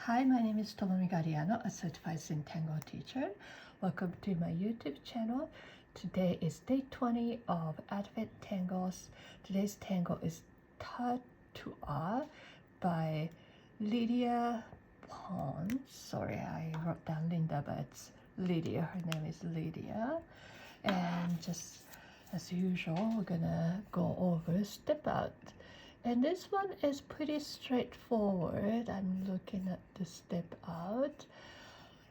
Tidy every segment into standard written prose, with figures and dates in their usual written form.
Hi, my name is Tomomi Gariano, a certified Zentangle teacher. Welcome to my YouTube channel. Today is day 20 of Advent Tangles. Today's tangle is Ta-Atua by Lidia Ponce. Sorry, I wrote down Linda, but it's Lidia. Her name is Lidia. And just as usual, we're gonna go over step out. And this one is pretty straightforward. I'm looking at the step out,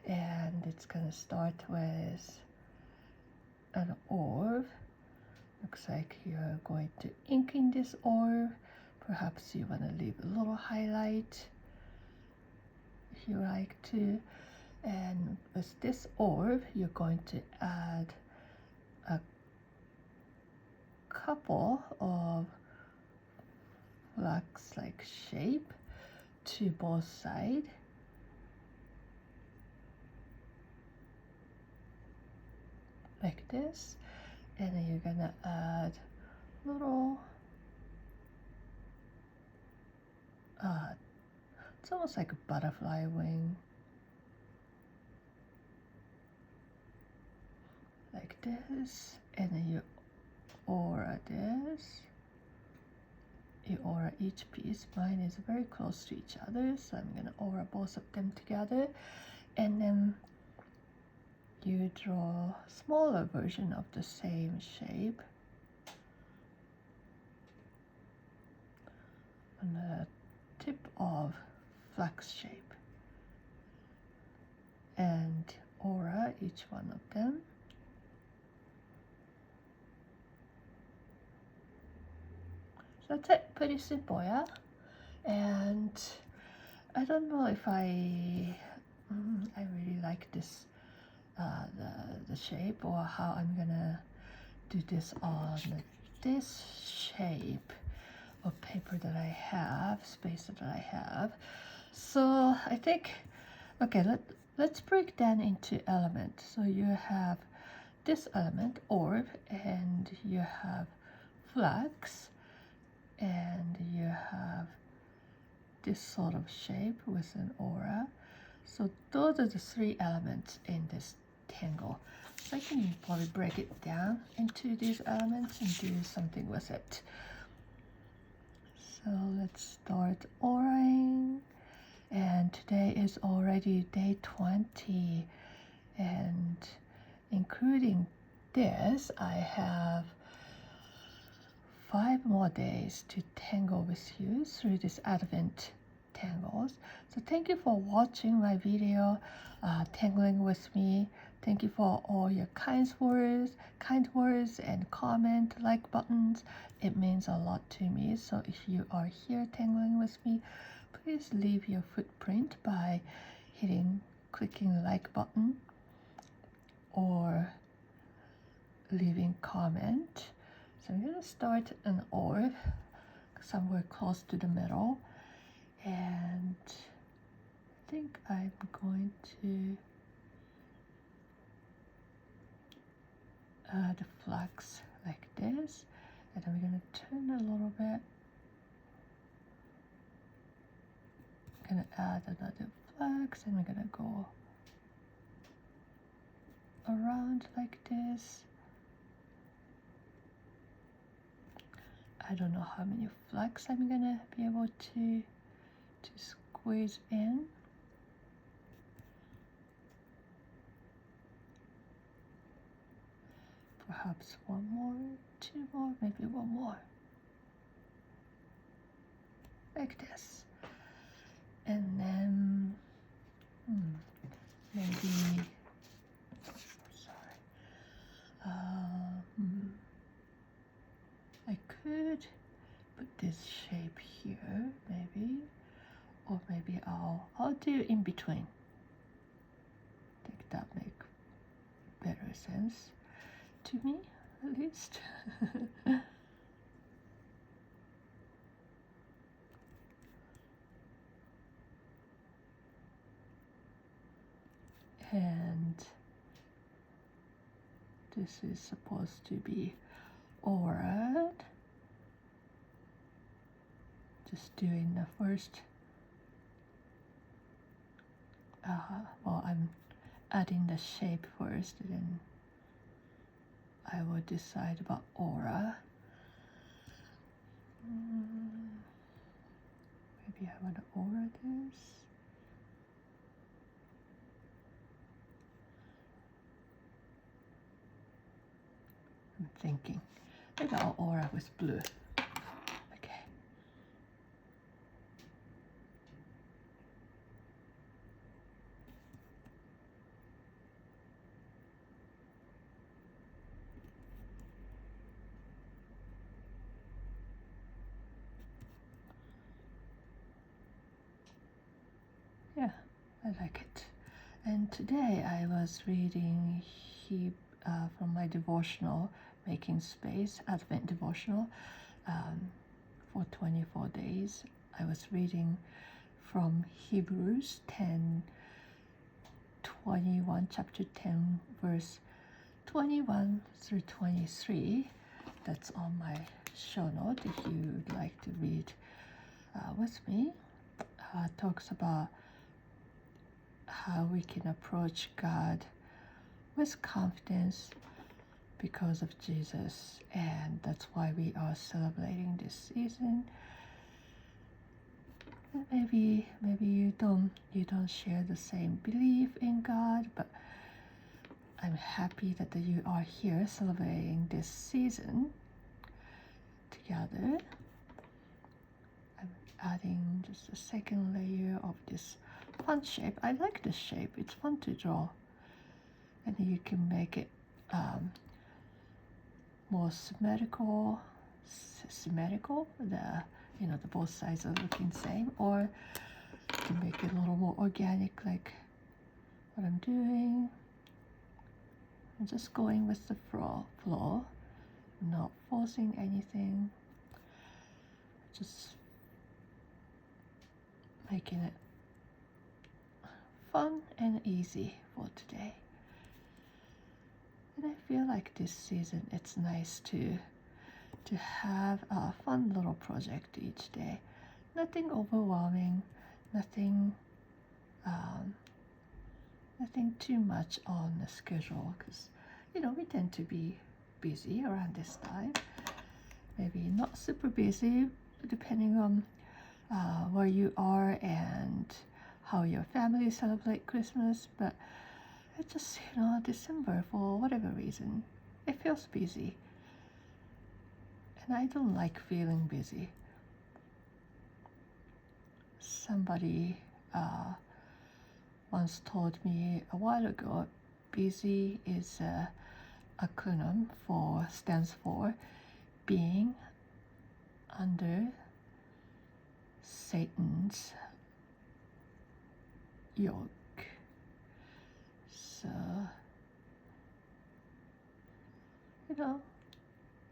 and it's gonna start with an orb. Looks like you're going to ink in this orb. Perhaps you want to leave a little highlight if you like to. And with this orb, you're going to add a couple of flux-like shape to both sides. Like this. And then you're gonna add little, it's almost like a butterfly wing. Like this. And then you aura this. You aura each piece. Mine is very close to each other, so I'm gonna aura both of them together, and then you draw a smaller version of the same shape on the tip of flux shape, and aura each one of them. So that's it, pretty simple, yeah? And I don't know if I really like this, the shape, or how I'm gonna do this on this shape of paper that I have, space that I have. So I think, okay, let's break down into elements. So you have this element, orb, and you have flux, and you have this sort of shape with an aura. So those are the three elements in this tangle. So I can probably break it down into these elements and do something with it. So let's start auraing. And today is already day 20. And including this, I have 5 more days to tangle with you through this Advent Tangles. So thank you for watching my video, tangling with me. Thank you for all your kind words and comment, like buttons. It means a lot to me. So if you are here tangling with me, please leave your footprint by clicking the like button or leaving comment. So I'm going to start an orb somewhere close to the middle, and I think I'm going to add a flux like this, and I'm going to turn a little bit. I'm going to add another flux, and I'm going to go around like this. I don't know how many flux I'm gonna be able to squeeze in. Perhaps one more, 2 more, maybe 1 more. Like this. And then maybe, I could put this shape here, maybe, or maybe I'll do in between. I think that make better sense to me, at least. And this is supposed to be aura. Just doing the first well, I'm adding the shape first, then I will decide about aura. Maybe I want to aura this. I'm thinking maybe I'll aura with blue. Okay. Yeah, I like it. And today I was reading from my devotional, Making Space, Advent Devotional, for 24 days. I was reading from Hebrews 10:21, chapter 10, verse 21 through 23. That's on my show note if you'd like to read with me. Talks about how we can approach God with confidence because of Jesus, and that's why we are celebrating this season. And maybe you don't share the same belief in God, but I'm happy that you are here celebrating this season together. I'm adding just a second layer of this fun shape. I like this shape. It's fun to draw, and you can make it more symmetrical. The both sides are looking same, or to make it a little more organic, like what I'm doing. I'm just going with the flow, not forcing anything, just making it fun and easy for today. And I feel like this season it's nice to have a fun little project each day. Nothing overwhelming, nothing too much on the schedule, because we tend to be busy around this time. Maybe not super busy, depending on where you are and how your family celebrate Christmas, but it's just December, for whatever reason, it feels busy, and I don't like feeling busy. Somebody once told me a while ago, busy is a acronym stands for being under Satan's yoke. So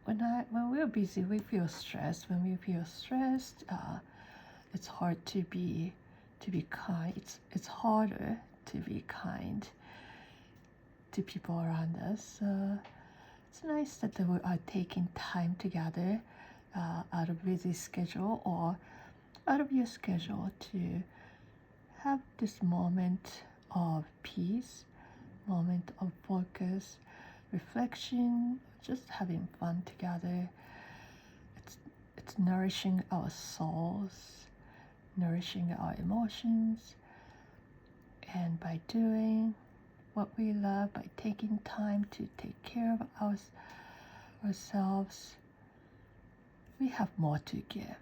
when we're busy, we feel stressed. When we feel stressed, it's hard to be kind. It's harder to be kind to people around us. It's nice that we are taking time together out of busy schedule or out of your schedule to have this moment of peace, moment of focus, reflection, just having fun together. It's nourishing our souls, nourishing our emotions, and by doing what we love, by taking time to take care of ourselves, we have more to give.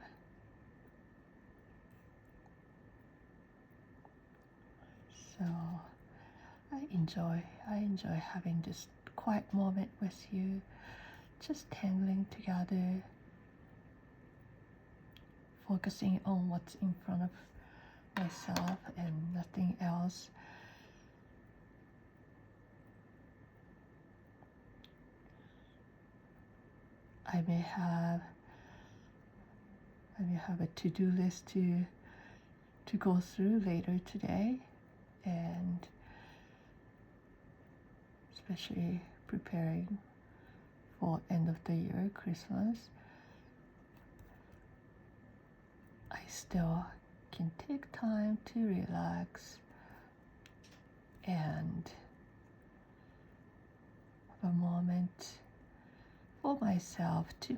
So I enjoy having this quiet moment with you, just tangling together, focusing on what's in front of myself and nothing else. I may have a to-do list to go through later today, and especially preparing for end of the year, Christmas. I still can take time to relax, and have a moment for myself, to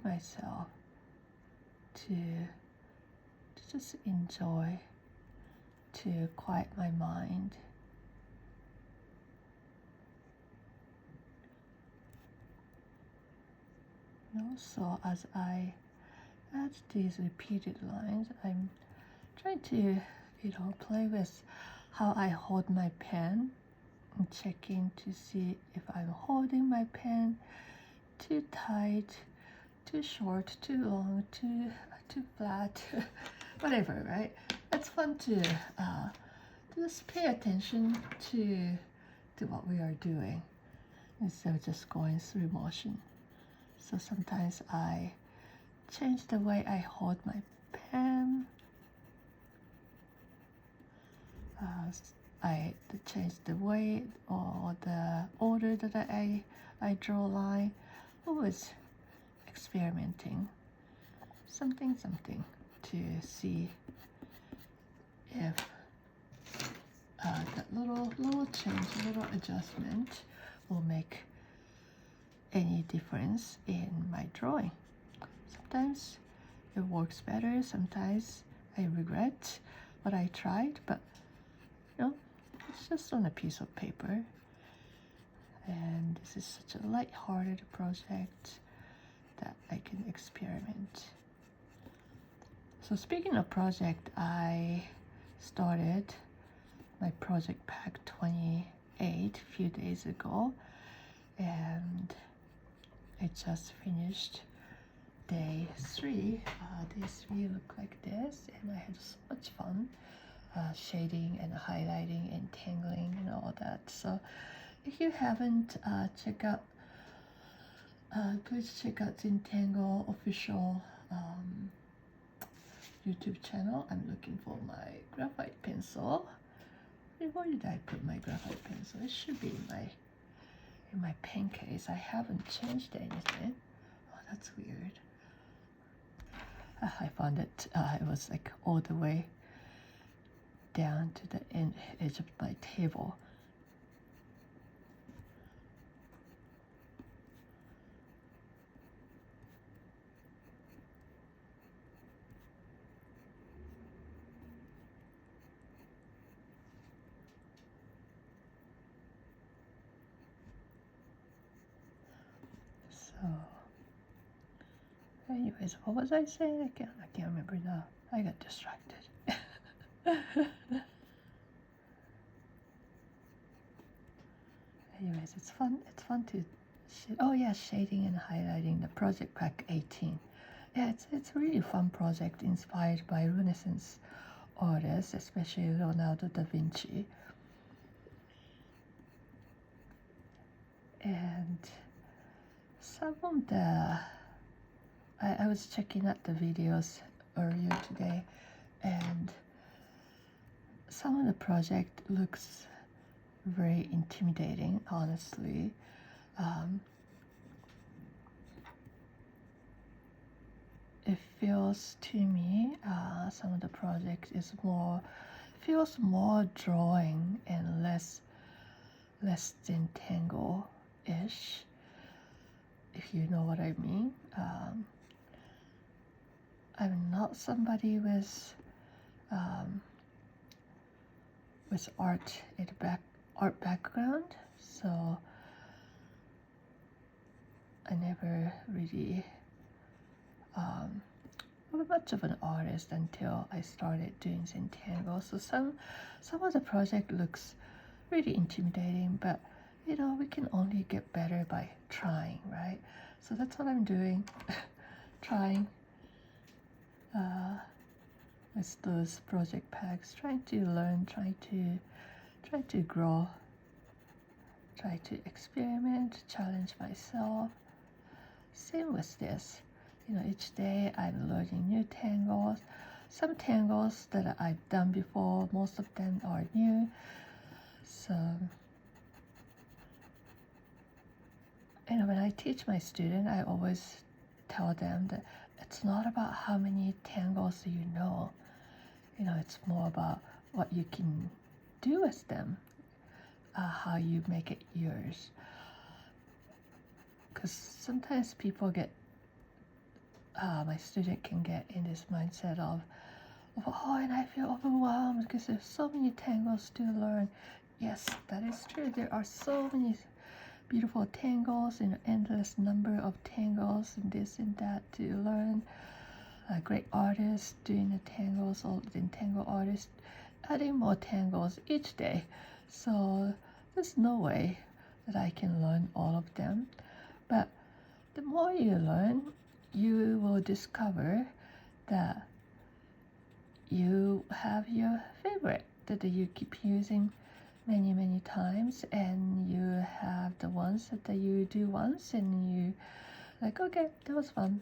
just enjoy, to quiet my mind. And also, as I add these repeated lines, I'm trying to, play with how I hold my pen and checking to see if I'm holding my pen too tight, too short, too long, too flat, whatever, right? It's fun to just pay attention to what we are doing instead of just going through motion. So sometimes I change the way I hold my pen. I change the way or the order that I draw a line. Always experimenting. Something to see if that little change, little adjustment will make any difference in my drawing. Sometimes it works better, sometimes I regret what I tried, but it's just on a piece of paper. And this is such a light-hearted project that I can experiment. So speaking of project, I started my project pack 28 a few days ago, and I just finished day 3. Day 3 looked like this, and I had so much fun shading and highlighting and tangling and all that. So if you haven't please check out Zentangle official YouTube channel. I'm looking for my graphite pencil. Where did I put my graphite pencil? It should be in my pen case. I haven't changed anything. Oh, that's weird. I found it. It was like all the way down to the edge of my table. So, anyways, what was I saying? I can't remember now. I got distracted. Anyways, it's fun to shading and highlighting the project pack 18. Yeah, it's a really fun project inspired by Renaissance artists, especially Leonardo da Vinci. And some of the I was checking out the videos earlier today, and some of the project looks very intimidating, honestly. It feels to me some of the project feels more drawing and less Zentangle-ish, if you know what I mean. I'm not somebody with art background, so I never really was much of an artist until I started doing Zentangle. So some of the project looks really intimidating, but we can only get better by trying, right? So that's what I'm doing. Trying with those project packs, trying to learn, try to grow, try to experiment, challenge myself. Same with this. Each day I'm learning new tangles. Some tangles that I've done before, most of them are new. So, when I teach my students, I always tell them that it's not about how many tangles you know. It's more about what you can do with them. how you make it yours. Because sometimes people get, my student can get in this mindset of, oh, and I feel overwhelmed because there's so many tangles to learn. Yes, that is true. There are so many beautiful tangles and an endless number of tangles and this and that to learn. Great artists doing the tangles, all the tangle artists adding more tangles each day. So there's no way that I can learn all of them. But the more you learn, you will discover that you have your favorite that you keep using many times, and you have the ones that you do once and you like, okay, that was fun,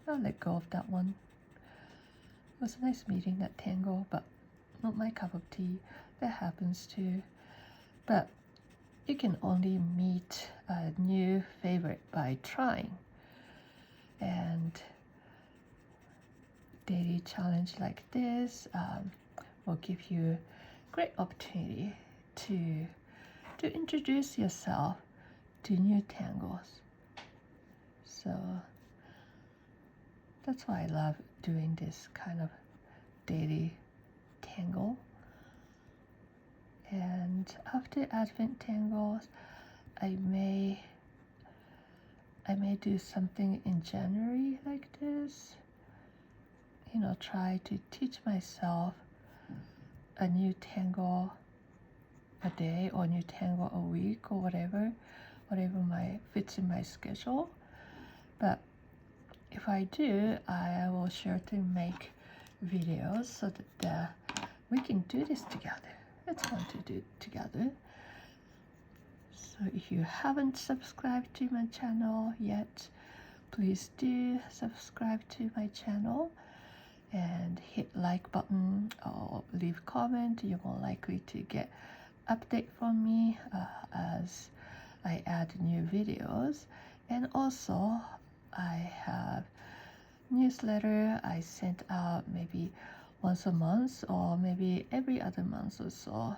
I'll let go of that one. It was nice meeting that tangle, but not my cup of tea. That happens too. But you can only meet a new favorite by trying. And daily challenge like this will give you great opportunity to introduce yourself to new tangles. So that's why I love doing this kind of daily tangle. And after Advent Tangles, I may do something in January like this. Try to teach myself a new tangle a day or new tangle a week or whatever fits in my schedule. But if I do, I will sure to make videos so that we can do this together. It's fun to do it together. So if you haven't subscribed to my channel yet, please do subscribe to my channel and hit like button or leave comment. You're more likely to get update from me as I add new videos. And also I have newsletter I sent out maybe once a month or maybe every other month or so.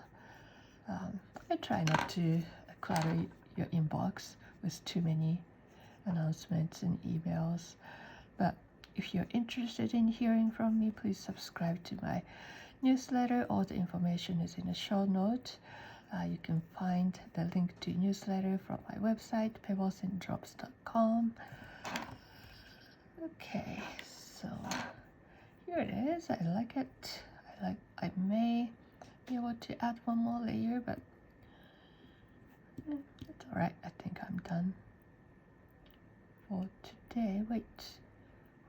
I try not to clutter your inbox with too many announcements and emails, but if you're interested in hearing from me, please subscribe to my newsletter. All the information is in the show notes. You can find the link to newsletter from my website, pebblesanddrops.com. Okay, so here it is. I like it. I may be able to add one more layer, but it's all right. I think I'm done for today. Wait.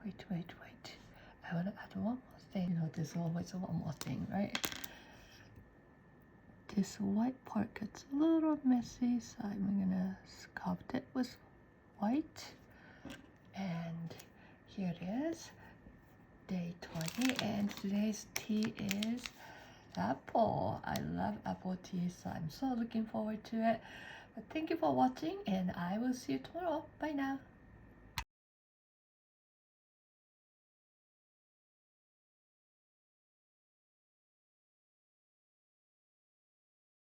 I want to add one more thing. There's always one more thing, right? This white part gets a little messy, so I'm gonna sculpt it with white. And here it is, day 20, and today's tea is apple. I love apple tea, so I'm so looking forward to it. But thank you for watching, and I will see you tomorrow. Bye now.